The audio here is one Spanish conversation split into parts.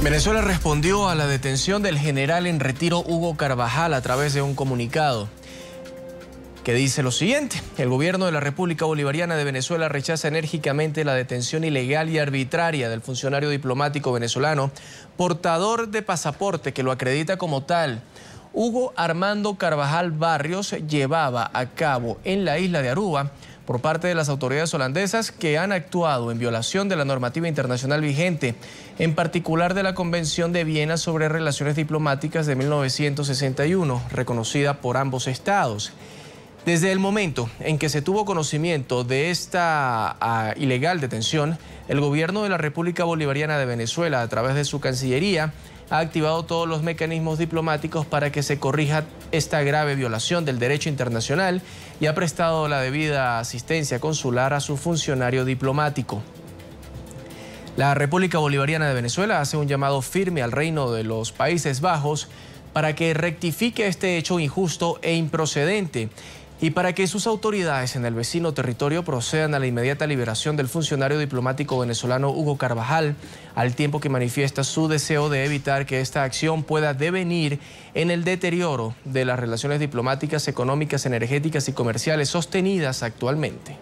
Venezuela respondió a la detención del general en retiro Hugo Carvajal a través de un comunicado que dice lo siguiente: el gobierno de la República Bolivariana de Venezuela rechaza enérgicamente la detención ilegal y arbitraria del funcionario diplomático venezolano, portador de pasaporte que lo acredita como tal. Hugo Armando Carvajal Barrios llevaba a cabo en la isla de Aruba por parte de las autoridades holandesas que han actuado en violación de la normativa internacional vigente, en particular de la Convención de Viena sobre Relaciones Diplomáticas de 1961, reconocida por ambos estados. Desde el momento en que se tuvo conocimiento de esta ilegal detención, el gobierno de la República Bolivariana de Venezuela, a través de su Cancillería, ha activado todos los mecanismos diplomáticos para que se corrija esta grave violación del derecho internacional y ha prestado la debida asistencia consular a su funcionario diplomático. La República Bolivariana de Venezuela hace un llamado firme al Reino de los Países Bajos para que rectifique este hecho injusto e improcedente y para que sus autoridades en el vecino territorio procedan a la inmediata liberación del funcionario diplomático venezolano Hugo Carvajal, al tiempo que manifiesta su deseo de evitar que esta acción pueda devenir en el deterioro de las relaciones diplomáticas, económicas, energéticas y comerciales sostenidas actualmente.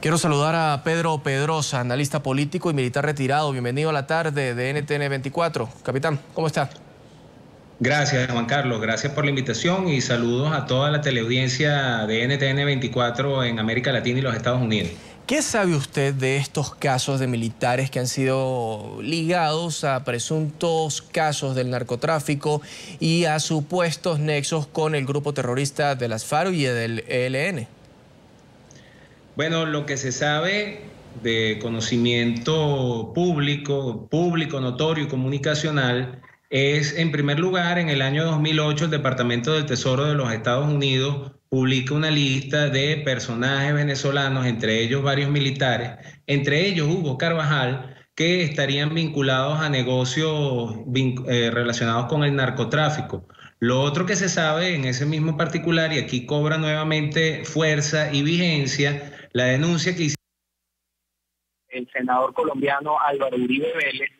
Quiero saludar a Pedro Pedrosa, analista político y militar retirado. Bienvenido a la tarde de NTN 24. Capitán, ¿cómo está? Gracias, Juan Carlos. Gracias por la invitación y saludos a toda la teleaudiencia de NTN 24 en América Latina y los Estados Unidos. ¿Qué sabe usted de estos casos de militares que han sido ligados a presuntos casos del narcotráfico y a supuestos nexos con el grupo terrorista de las FARC y del ELN? Bueno, lo que se sabe de conocimiento público, notorio y comunicacional es, en primer lugar, en el año 2008, el Departamento del Tesoro de los Estados Unidos publica una lista de personajes venezolanos, entre ellos varios militares, entre ellos Hugo Carvajal, que estarían vinculados a negocios relacionados con el narcotráfico. Lo otro que se sabe en ese mismo particular, y aquí cobra nuevamente fuerza y vigencia, la denuncia que hizo el senador colombiano Álvaro Uribe Vélez,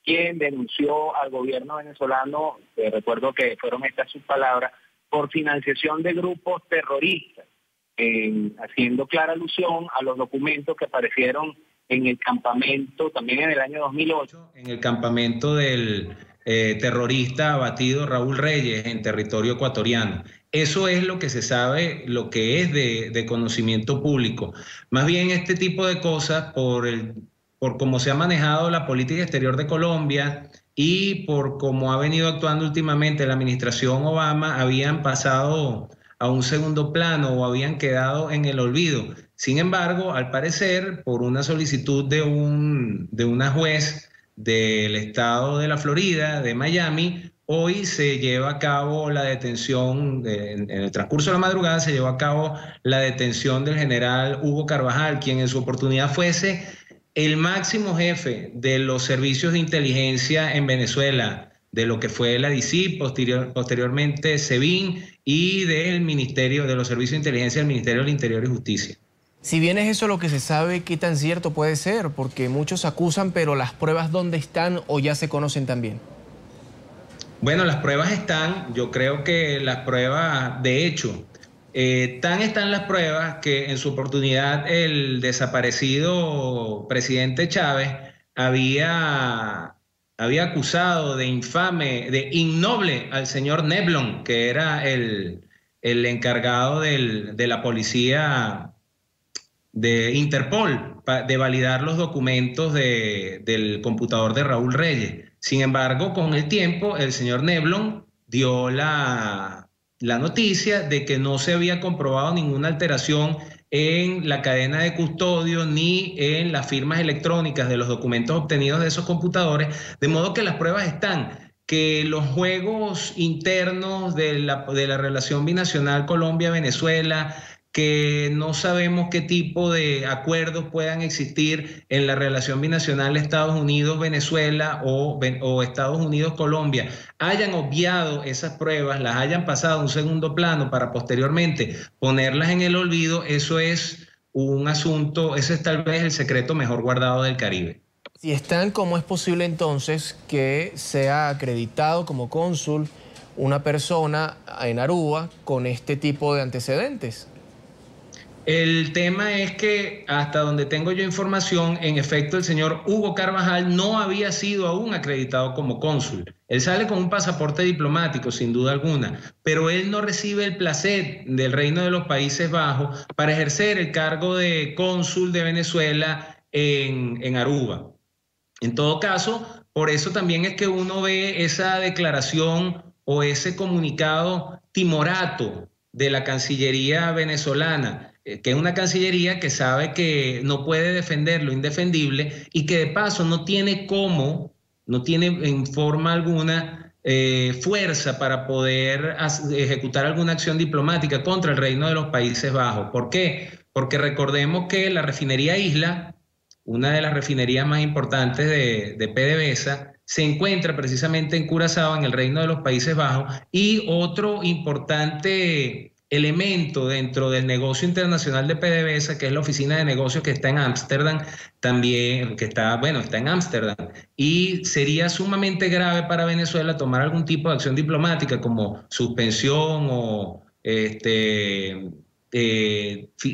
quien denunció al gobierno venezolano, recuerdo que fueron estas sus palabras, por financiación de grupos terroristas, haciendo clara alusión a los documentos que aparecieron en el campamento, también en el año 2008. En el campamento del terrorista abatido Raúl Reyes en territorio ecuatoriano. Eso es lo que se sabe, lo que es de conocimiento público. Más bien este tipo de cosas, por cómo se ha manejado la política exterior de Colombia y por cómo ha venido actuando últimamente la administración Obama, habían pasado a un segundo plano o habían quedado en el olvido. Sin embargo, al parecer, por una solicitud de una juez del estado de la Florida, de Miami, hoy se lleva a cabo la detención, en el transcurso de la madrugada se llevó a cabo la detención del general Hugo Carvajal, quien en su oportunidad fuese el máximo jefe de los servicios de inteligencia en Venezuela, de lo que fue la DICIP, posteriormente SEBIN y del Ministerio de los Servicios de Inteligencia del Ministerio del Interior y Justicia. Si bien es eso lo que se sabe, ¿qué tan cierto puede ser? Porque muchos acusan, pero las pruebas ¿dónde están o ya se conocen también? Bueno, las pruebas están, yo creo que las pruebas, de hecho, están las pruebas que en su oportunidad el desaparecido presidente Chávez había acusado de infame, de innoble al señor Neblon, que era el encargado de la policía de Interpol, de validar los documentos del computador de Raúl Reyes. Sin embargo, con el tiempo, el señor Neblon dio la noticia de que no se había comprobado ninguna alteración en la cadena de custodio ni en las firmas electrónicas de los documentos obtenidos de esos computadores, de modo que las pruebas están, que los juegos internos de la relación binacional Colombia-Venezuela, que no sabemos qué tipo de acuerdos puedan existir en la relación binacional Estados Unidos-Venezuela o Estados Unidos-Colombia, hayan obviado esas pruebas, las hayan pasado a un segundo plano para posteriormente ponerlas en el olvido, eso es un asunto, eso es tal vez el secreto mejor guardado del Caribe. Si están, ¿cómo es posible entonces que sea acreditado como cónsul una persona en Aruba con este tipo de antecedentes? El tema es que hasta donde tengo yo información, en efecto, el señor Hugo Carvajal no había sido aún acreditado como cónsul. Él sale con un pasaporte diplomático, sin duda alguna, pero él no recibe el placet del Reino de los Países Bajos para ejercer el cargo de cónsul de Venezuela en Aruba. En todo caso, por eso también es que uno ve esa declaración o ese comunicado timorato de la Cancillería venezolana, que es una Cancillería que sabe que no puede defender lo indefendible y que de paso no tiene no tiene en forma alguna fuerza para poder ejecutar alguna acción diplomática contra el Reino de los Países Bajos. ¿Por qué? Porque recordemos que la refinería Isla, una de las refinerías más importantes de PDVSA, se encuentra precisamente en Curazao, en el Reino de los Países Bajos, y otro importante elemento dentro del negocio internacional de PDVSA, que es la oficina de negocios que está en Ámsterdam, también, que está, bueno, está en Ámsterdam, y sería sumamente grave para Venezuela tomar algún tipo de acción diplomática como suspensión o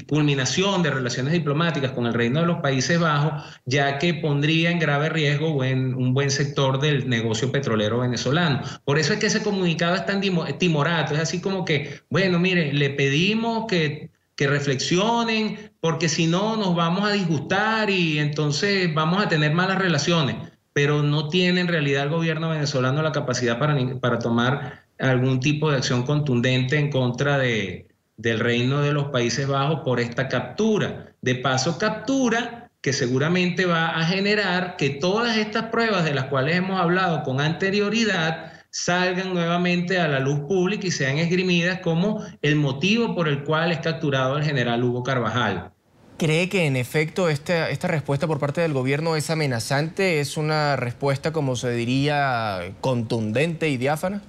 culminación de relaciones diplomáticas con el Reino de los Países Bajos, ya que pondría en grave riesgo un buen sector del negocio petrolero venezolano. Por eso es que ese comunicado es tan timorato, es así como que, bueno, mire, le pedimos que reflexionen, porque si no nos vamos a disgustar y entonces vamos a tener malas relaciones, pero no tiene en realidad el gobierno venezolano la capacidad para tomar algún tipo de acción contundente en contra del Reino de los Países Bajos por esta captura. De paso, captura que seguramente va a generar que todas estas pruebas de las cuales hemos hablado con anterioridad salgan nuevamente a la luz pública y sean esgrimidas como el motivo por el cual es capturado el general Hugo Carvajal. ¿Cree que en efecto esta respuesta por parte del gobierno es amenazante? ¿Es una respuesta, como se diría, contundente y diáfana?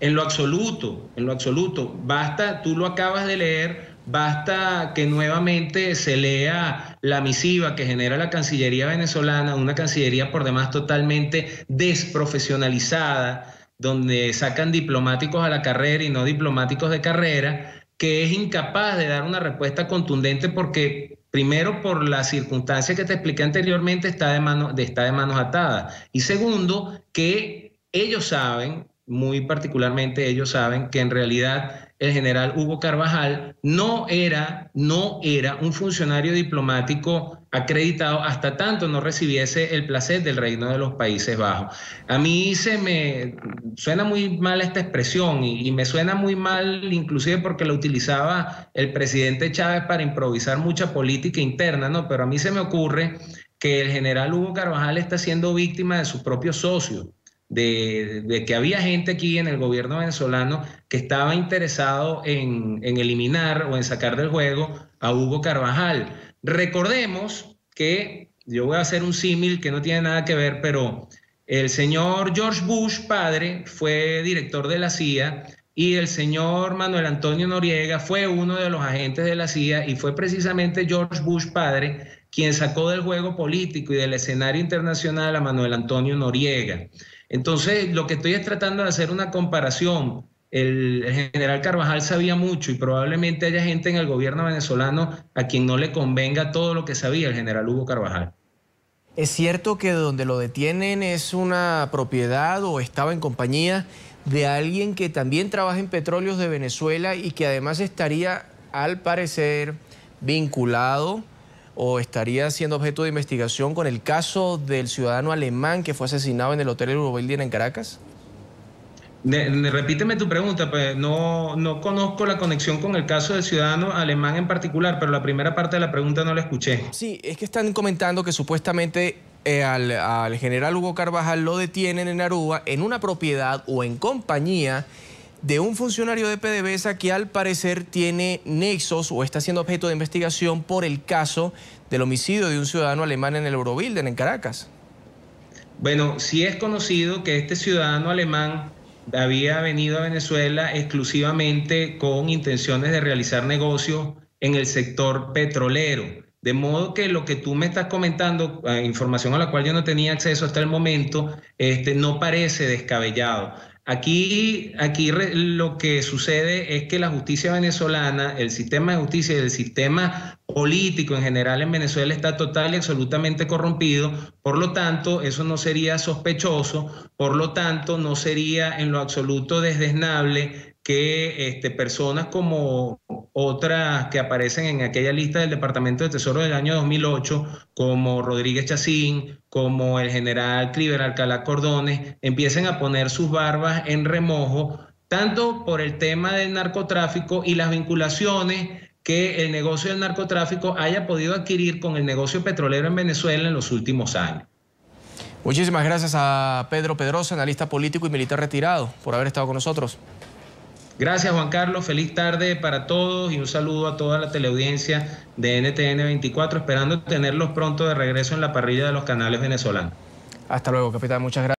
En lo absoluto, en lo absoluto. Basta, tú lo acabas de leer, basta que nuevamente se lea la misiva que genera la Cancillería venezolana, una Cancillería por demás totalmente desprofesionalizada, donde sacan diplomáticos a la carrera y no diplomáticos de carrera, que es incapaz de dar una respuesta contundente porque, primero, por la circunstancia que te expliqué anteriormente, está de manos atadas. Y segundo, que ellos saben, muy particularmente ellos saben, que en realidad el general Hugo Carvajal no era un funcionario diplomático acreditado hasta tanto no recibiese el placet del Reino de los Países Bajos. A mí se me suena muy mal esta expresión y me suena muy mal inclusive porque la utilizaba el presidente Chávez para improvisar mucha política interna, ¿no? Pero a mí se me ocurre que el general Hugo Carvajal está siendo víctima de sus propios socios. De que había gente aquí en el gobierno venezolano que estaba interesado en eliminar o en sacar del juego a Hugo Carvajal. Recordemos que, yo voy a hacer un símil que no tiene nada que ver, pero el señor George Bush padre fue director de la CIA y el señor Manuel Antonio Noriega fue uno de los agentes de la CIA y fue precisamente George Bush padre quien sacó del juego político y del escenario internacional a Manuel Antonio Noriega. Entonces, lo que estoy es tratando de hacer una comparación. El general Carvajal sabía mucho y probablemente haya gente en el gobierno venezolano a quien no le convenga todo lo que sabía el general Hugo Carvajal. ¿Es cierto que donde lo detienen es una propiedad o estaba en compañía de alguien que también trabaja en Petróleos de Venezuela y que además estaría, al parecer, vinculado o estaría siendo objeto de investigación con el caso del ciudadano alemán que fue asesinado en el Hotel Eurobuilding en Caracas? Repíteme tu pregunta, pues no conozco la conexión con el caso del ciudadano alemán en particular, pero la primera parte de la pregunta no la escuché. Sí, es que están comentando que supuestamente al general Hugo Carvajal lo detienen en Aruba en una propiedad o en compañía de un funcionario de PDVSA que al parecer tiene nexos o está siendo objeto de investigación por el caso del homicidio de un ciudadano alemán en el Eurobuilding en Caracas. Bueno, sí es conocido que este ciudadano alemán había venido a Venezuela exclusivamente con intenciones de realizar negocios en el sector petrolero. De modo que lo que tú me estás comentando, información a la cual yo no tenía acceso hasta el momento, no parece descabellado. Aquí lo que sucede es que la justicia venezolana, el sistema de justicia y el sistema político en general en Venezuela está total y absolutamente corrompido, por lo tanto eso no sería sospechoso, por lo tanto no sería en lo absoluto desdeñable que personas como otras que aparecen en aquella lista del Departamento de Tesoro del año 2008, como Rodríguez Chacín, como el general Cliver Alcalá Cordones, empiecen a poner sus barbas en remojo, tanto por el tema del narcotráfico y las vinculaciones que el negocio del narcotráfico haya podido adquirir con el negocio petrolero en Venezuela en los últimos años. Muchísimas gracias a Pedro Pedrosa, analista político y militar retirado, por haber estado con nosotros. Gracias, Juan Carlos. Feliz tarde para todos y un saludo a toda la teleaudiencia de NTN 24, esperando tenerlos pronto de regreso en la parrilla de los canales venezolanos. Hasta luego, capitán. Muchas gracias.